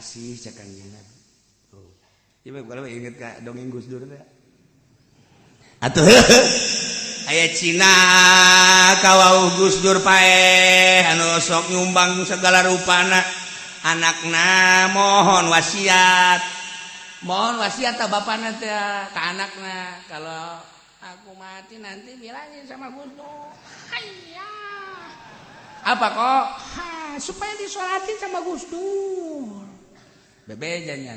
kasih cek Kanjeng Nabi. Oh. Ieu kalau inget ka dongeng Gus Dur teh. Atuh aya Cina kawau Gus Dur pae anu sok nyumbang segala rupana anakna mohon wasiat ta bapana teh ka anakna kalau aku mati nanti bilangin sama Gus Dur. Hayya. Apa kok? Supaya disolatin sama Gus Dur. Bebejannya.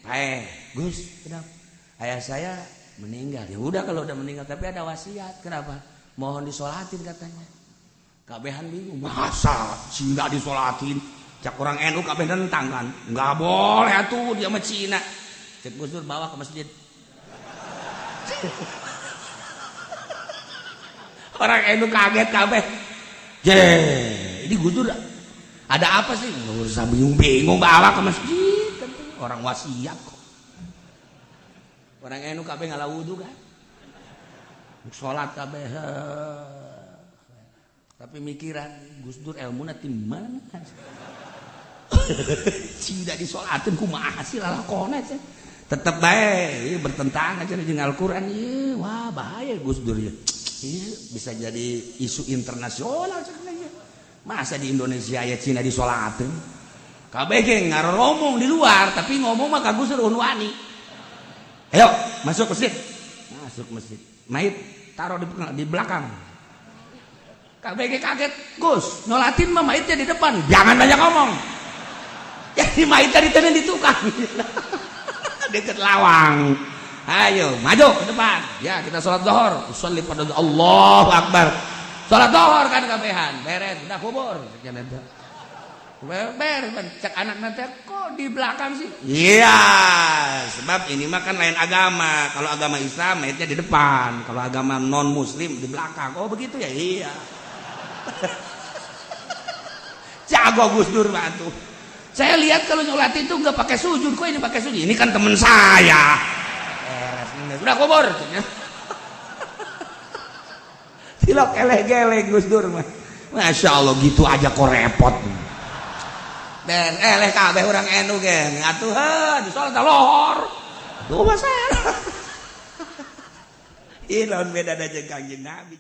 Pae, Gus, kenapa? Ayah saya meninggal. Ya udah kalau udah meninggal, tapi ada wasiat. Kenapa? Mohon disolatin katanya. Kabehan bingung. Masa sih nggak disolatin? Cak orang NU kabehan nentang kan? Nggak boleh atuh dia sama Cina. Cek Gus Dur bawa ke masjid. Orang NU kaget kabeh. Ini Gus Dur ada apa sih? Nggak usah bingung-bingung bawa ke masjid. Orang wasiat kok. Orang NU kabeh ngalah wudu kan? Sholat kabeh. Tapi mikiran Gus Dur ilmuna ti mana? Tidak disolatin kumaha sih lalakona teh. Tetep bae bertentangan aja jeung Al-Qur'an ieu. Wah, bahaya Gus Dur ya. Ieu bisa jadi isu internasional cenah. Masa di Indonesia aya Cina disolatin? Kabeh ge ngaromong di luar, tapi ngomong mah ka Gus Dur wani. Ayo, masuk masjid. Masuk masjid. Mait taruh di belakang. Kabeh ge kaget. Gus, nolatin mah maitnya di depan. Jangan banyak ngomong. Ya di mait tadi teh di tukang. Deket lawang. Ayo, maju ke depan. Ya, kita sholat zuhur. Sholli pada Allahu Akbar. Sholat zuhur kan kabehan. Beres, udah kubur. Beres, cek anak nanti kok di belakang sih? Iya, sebab ini mah kan lain agama. Kalau agama Islam, maitnya di depan. Kalau agama non Muslim di belakang. Oh begitu ya? Iya. Jago Gus Dur bantu. Saya lihat kalau nyolat itu nggak pakai sujud, kok ini pakai sujud? Ini kan teman saya. Sudah kubur. Tilok eleh-geleh Gus Dur mah. Masya Allah gitu aja kok repot. Dan eleh kabeh orang NU ge ngatuh di salat lohor. Tuh masalah. Ieu lawan beda da jeung Kanjeng Nabi.